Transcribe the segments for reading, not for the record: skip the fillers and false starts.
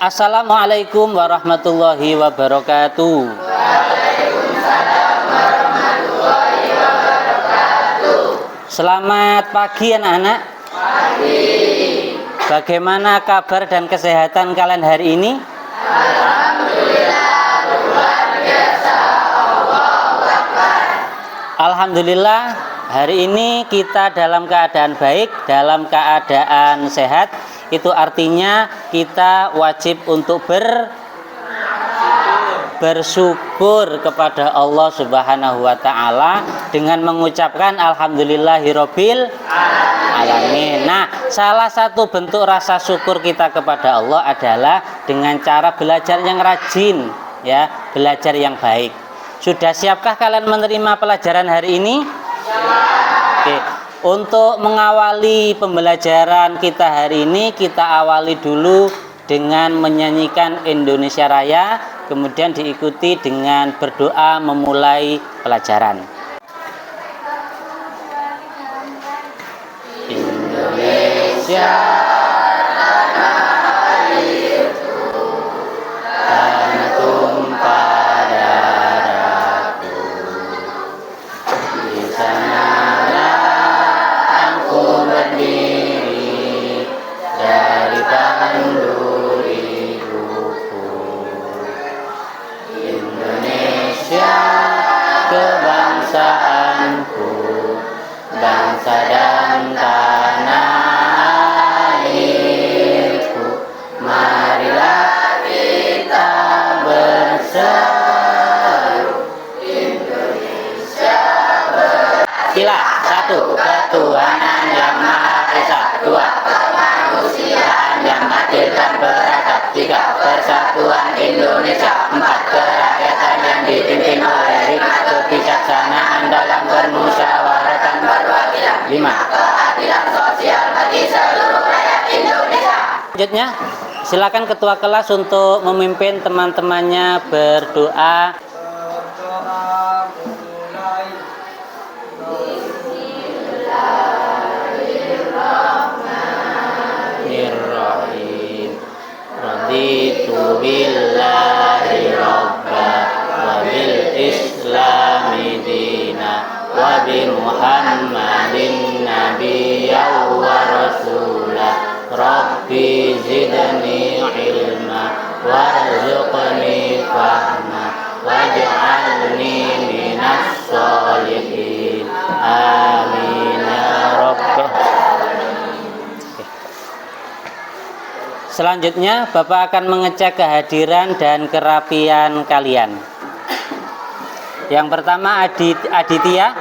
Assalamualaikum warahmatullahi wabarakatuh. Waalaikumsalam warahmatullahi wabarakatuh. Selamat pagi anak-anak. Pagi. Bagaimana kabar dan kesehatan kalian hari ini? Alhamdulillah luar biasa. Allahu Akbar. Alhamdulillah hari ini kita dalam keadaan baik, dalam keadaan sehat. Itu artinya kita wajib untuk bersyukur kepada Allah Subhanahu wa taala dengan mengucapkan alhamdulillahirabbil alamin. Nah, salah satu bentuk rasa syukur kita kepada Allah adalah dengan cara belajar yang rajin, ya, belajar yang baik. Sudah siapkah kalian menerima pelajaran hari ini? Oke. Untuk mengawali pembelajaran kita hari ini, kita awali dulu dengan menyanyikan Indonesia Raya, kemudian diikuti dengan berdoa memulai pelajaran. Indonesia tanah airku, tanah tumpah darahku, di sanalah aku berdiri dari tandu ibuku. Indonesia kebangsaanku, bangsa dan tanah airku, marilah kita berseru Indonesia bersila. Satu, ketuhanan yang Maha Esa. Dua, kemanusiaan yang adil dan beradab. Tiga, persatuan Indonesia. Empat, kerakyatan yang dipimpin oleh hikmat kebijaksanaan dalam bermusyawaratan berwakilan. Lima, keadilan sosial bagi seluruh rakyat Indonesia. Selanjutnya, silakan ketua kelas untuk memimpin teman-temannya berdoa. Bismillahirrahmanirrahim. Raditu billahi rabba wa bil islami dina wa bi muhammadin nabiyya wa rasula. Rabbi zidni ilma warzuqni fahma waj'alni minas sholihin. Amin ya rabbal. Selanjutnya Bapak akan mengecek kehadiran dan kerapian kalian. Yang pertama Aditya,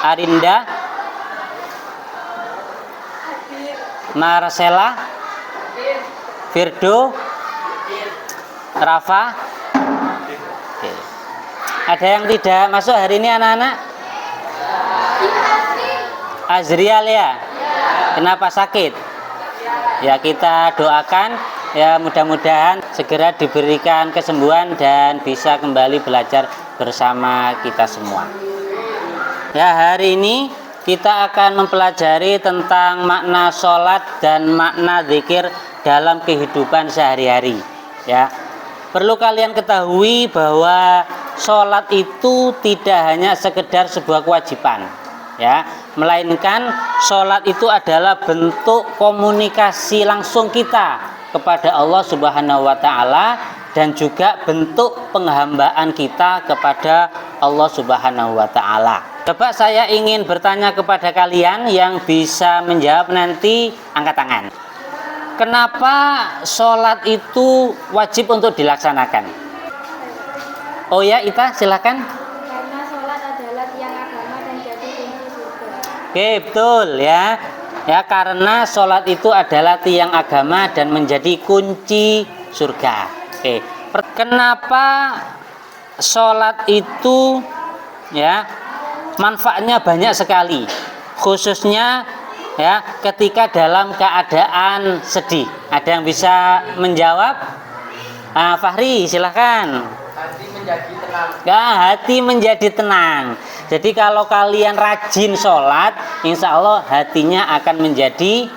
Arinda, Marcella, Firdo, Rafa. Oke. Ada yang tidak masuk hari ini anak-anak? Azrial ya? Kenapa sakit? Ya, kita doakan ya, mudah-mudahan segera diberikan kesembuhan dan bisa kembali belajar bersama kita semua. Ya, hari ini kita akan mempelajari tentang makna sholat dan makna zikir dalam kehidupan sehari-hari. Ya, perlu kalian ketahui bahwa sholat itu tidak hanya sekedar sebuah kewajiban, ya, melainkan sholat itu adalah bentuk komunikasi langsung kita kepada Allah Subhanahu wa taala dan juga bentuk penghambaan kita kepada Allah Subhanahu wa taala. Coba saya ingin bertanya kepada kalian yang bisa menjawab nanti angkat tangan. Kenapa sholat itu wajib untuk dilaksanakan? Oh ya, Ita silakan. Karena sholat adalah tiang agama dan jadi kunci surga. Oke, betul ya. Ya, karena sholat itu adalah tiang agama dan menjadi kunci surga. Oke, kenapa sholat itu ya manfaatnya banyak sekali, khususnya ya ketika dalam keadaan sedih. Ada yang bisa menjawab? Fahri, silahkan. Hati menjadi tenang. Ya, hati menjadi tenang. Jadi kalau kalian rajin sholat, insya Allah hatinya akan menjadi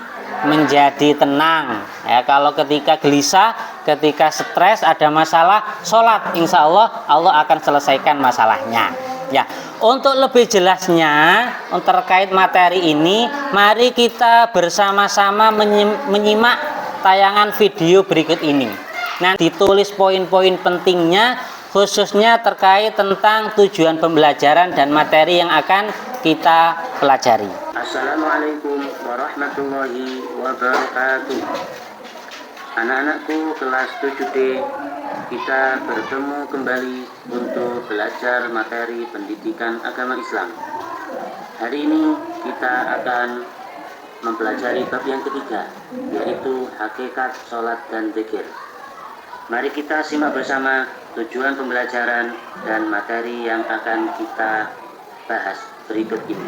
menjadi tenang. Ya, kalau ketika gelisah, ketika stres, ada masalah, sholat, insya Allah Allah akan selesaikan masalahnya. Ya, untuk lebih jelasnya terkait materi ini, mari kita bersama-sama menyimak tayangan video berikut ini. Nah, ditulis poin-poin pentingnya, khususnya terkait tentang tujuan pembelajaran dan materi yang akan kita pelajari. Assalamualaikum warahmatullahi wabarakatuh. Anak-anakku kelas 7D, kita bertemu kembali untuk belajar materi pendidikan agama Islam. Hari ini kita akan mempelajari bab yang ketiga, yaitu hakikat sholat dan zikir. Mari kita simak bersama tujuan pembelajaran dan materi yang akan kita bahas berikut ini.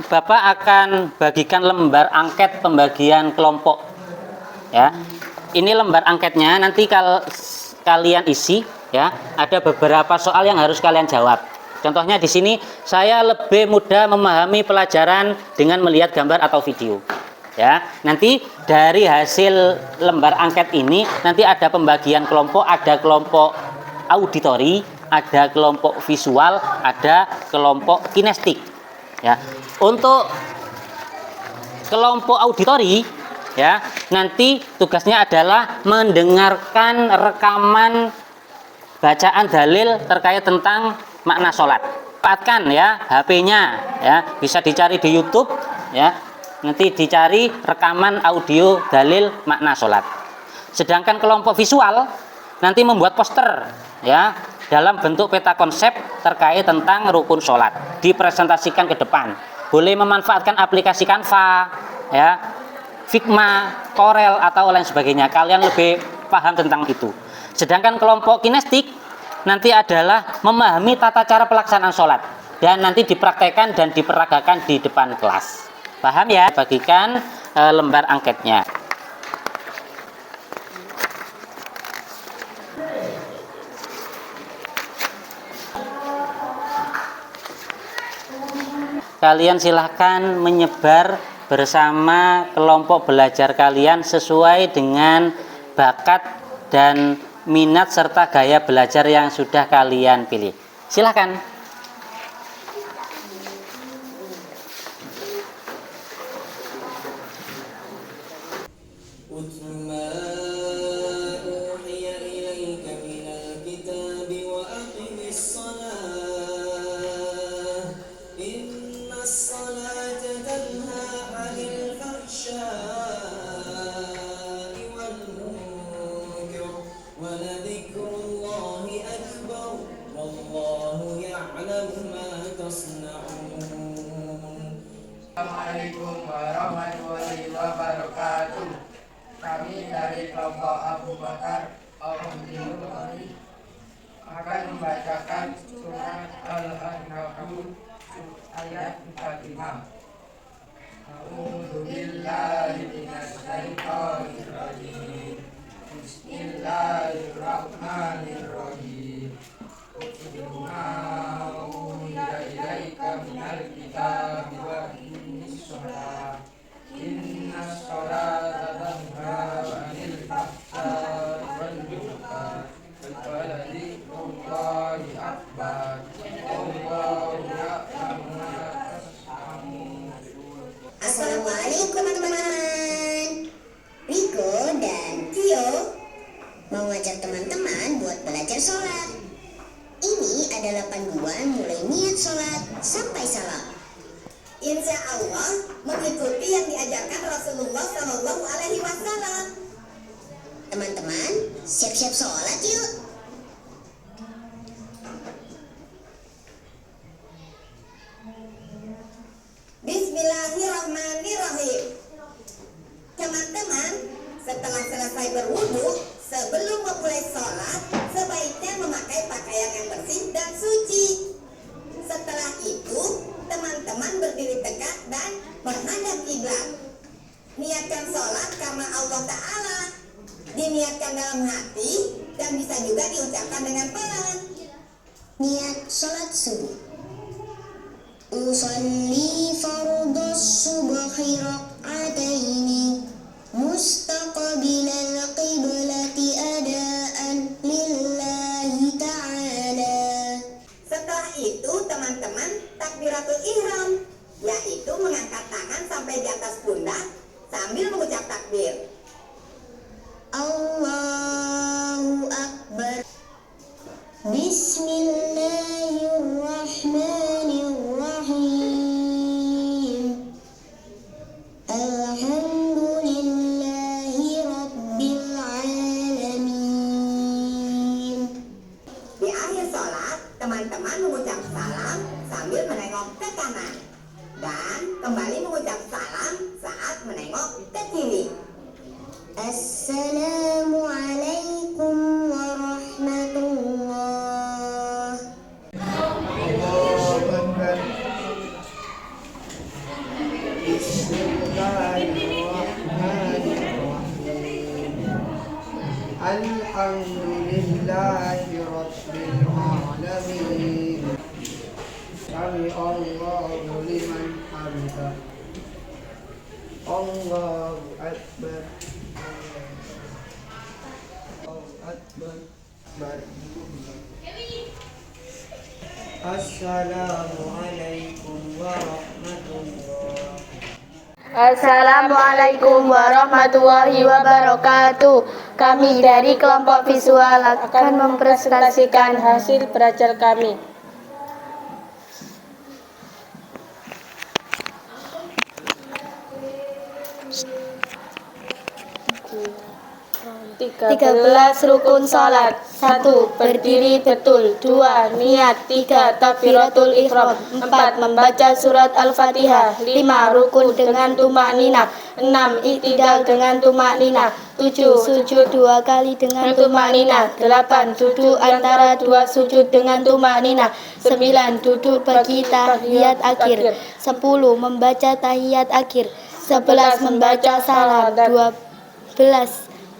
Bapak akan bagikan lembar angket pembagian kelompok. Ya, ini lembar angketnya. Nanti kalau kalian isi, ya, ada beberapa soal yang harus kalian jawab. Contohnya di sini, saya lebih mudah memahami pelajaran dengan melihat gambar atau video. Ya, nanti dari hasil lembar angket ini, nanti ada pembagian kelompok, ada kelompok auditori, ada kelompok visual, ada kelompok kinestik. Ya, untuk kelompok auditori, ya, nanti tugasnya adalah mendengarkan rekaman bacaan dalil terkait tentang makna sholat. Manfaatkan ya HP-nya, ya, bisa dicari di YouTube, ya, nanti dicari rekaman audio dalil makna sholat. Sedangkan kelompok visual nanti membuat poster, ya, dalam bentuk peta konsep terkait tentang rukun sholat, dipresentasikan ke depan. Boleh memanfaatkan aplikasi Canva, ya, Figma, Corel atau lain sebagainya. Kalian lebih paham tentang itu. Sedangkan kelompok kinestik nanti adalah memahami tata cara pelaksanaan sholat dan nanti dipraktekkan dan diperagakan di depan kelas. Paham ya? Bagikan lembar angketnya. Kalian silahkan menyebar bersama kelompok belajar kalian sesuai dengan bakat dan minat serta gaya belajar yang sudah kalian pilih. Silahkan. Assalamualaikum warahmatullahi wabarakatuh. Kami dari kelompok Abu Bakar Al-Hamdulillah akan membacakan surat Al-Ankabut ayat 45. A'udzu billahi minasy syaithanir rajim. Bismillahirrahmanirrahim. Ilaika minal kitab wa innis sholat. Innas sholata tanha 'anil fahsya'i wal munkar wa dzikrullahi akbar. Wallahu ya'lamu ma tasna'un. Assalamualaikum teman-teman. Riko dan Tio mau ngajak teman-teman buat belajar sholat. Ini adalah panduan mulai niat sholat sampai salam. Insya Allah mengikuti yang diajarkan Rasulullah Shallallahu Alaihi Wasallam. Teman-teman, siap-siap sholat yuk. Niatkan sholat karena Allah Ta'ala. Diniatkan dalam hati dan bisa juga diucapkan dengan pelan. Niat sholat subuh. Usalli fardhas subhi rak'ataini mustaqbilal qiblati adaan lillahi ta'ala. Setelah itu teman-teman takbiratul ihram, yaitu mengangkat tangan sampai di atas pundak sambil mengucap takbir. Allahu Akbar. Bismillahirrahmanirrahim. Alhamdulillahi Rabbil Alamin. Di akhir sholat, teman-teman mengucap salam sambil menengok ke kanan dan kembali mengucap salam saat menengok ke kiri. Assalamualaikum warahmatullah. Allahu Akbar. Bismillahirrahmanirrahim. Alhamdulillahi Rabbil Alamin. Sami Allahu liman hamidah. Allahu Akbar. Assalamualaikum warahmatullahi. Assalamualaikum warahmatullahi wabarakatuh. Kami dari kelompok visual akan mempresentasikan hasil belajar kami. Tiga belas rukun salat. 1. Berdiri betul. 2. Niat. 3. Takbiratul ihram. 4. Membaca surat Al-Fatihah. 5. Rukun dengan tumak nina. 6. Iktidal dengan tumak nina. 7. Sujud 2 kali dengan tumak nina. 8. Duduk antara 2 sujud dengan tumak nina. 9. Duduk bagi tahiyat akhir. 10. Membaca tahiyat akhir. 11. Membaca salam. 12.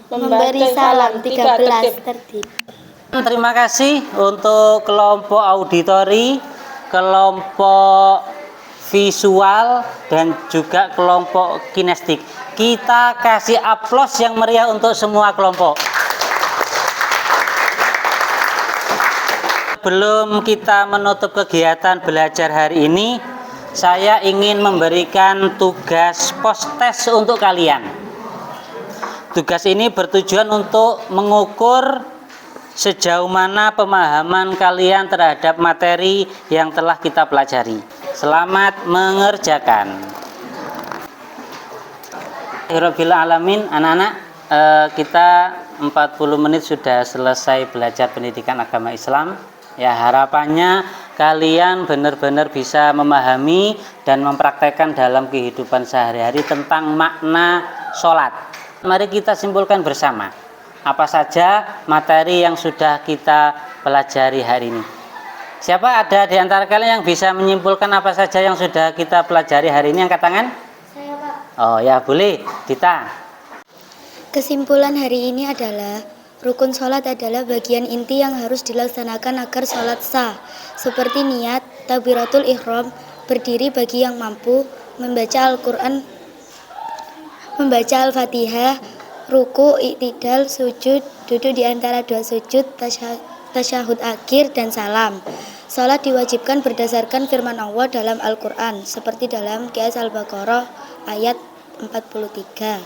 Memberi salam. 13. Tertib. Terima kasih untuk kelompok auditori, kelompok visual, dan juga kelompok kinestik. Kita kasih aplaus yang meriah untuk semua kelompok. Sebelum kita menutup kegiatan belajar hari ini, saya ingin memberikan tugas post-test untuk kalian. Tugas ini bertujuan untuk mengukur sejauh mana pemahaman kalian terhadap materi yang telah kita pelajari. Selamat mengerjakan. Rabbil alamin, anak-anak, kita 40 menit sudah selesai belajar pendidikan agama Islam. Ya, harapannya kalian benar-benar bisa memahami dan mempraktekkan dalam kehidupan sehari-hari tentang makna sholat. Mari kita simpulkan bersama apa saja materi yang sudah kita pelajari hari ini. Siapa ada di antara kalian yang bisa menyimpulkan apa saja yang sudah kita pelajari hari ini? Angkat tangan. Saya, Pak. Oh ya, boleh. Dita. Kesimpulan hari ini adalah rukun sholat adalah bagian inti yang harus dilaksanakan agar sholat sah, seperti niat, takbiratul ihram, berdiri bagi yang mampu, membaca Al-Quran, membaca Al-Fatihah, ruku, iktidal, sujud, duduk di antara 2 sujud, tasyahud akhir, dan salam. Salat diwajibkan berdasarkan firman Allah dalam Al-Quran, seperti dalam Qiyas Al-Baqarah ayat 43.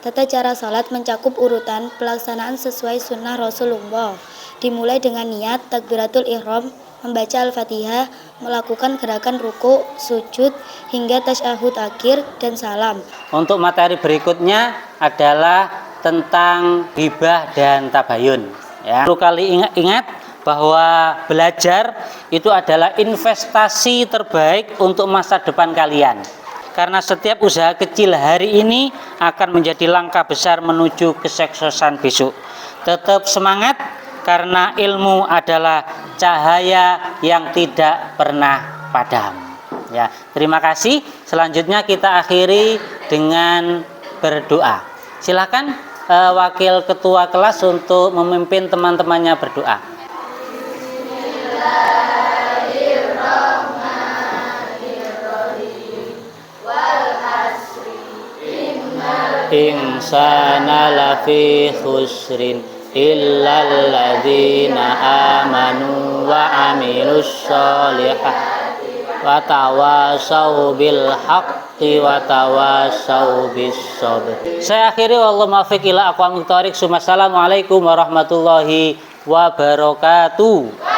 Tata cara salat mencakup urutan pelaksanaan sesuai sunnah Rasulullah, dimulai dengan niat, takbiratul ihram, membaca Al-Fatihah, melakukan gerakan ruku, sujud, hingga tasyahud akhir, dan salam. Untuk materi berikutnya adalah tentang ghibah dan tabayun. Ya. Perlu kali ingat bahwa belajar itu adalah investasi terbaik untuk masa depan kalian. Karena setiap usaha kecil hari ini akan menjadi langkah besar menuju kesuksesan besok. Tetap semangat, karena ilmu adalah cahaya yang tidak pernah padam. Ya, terima kasih. Selanjutnya kita akhiri dengan berdoa. Silakan wakil ketua kelas untuk memimpin teman-temannya berdoa. Insana lafi khusrin illal ladzina amanu wa amilus solihati wa tawasau bil haqqi wa tawasau bis sabr. Saya akhiri, wallahu muwaffiq ila aqwamit thoriq. Assalamualaikum warahmatullahi wabarakatuh.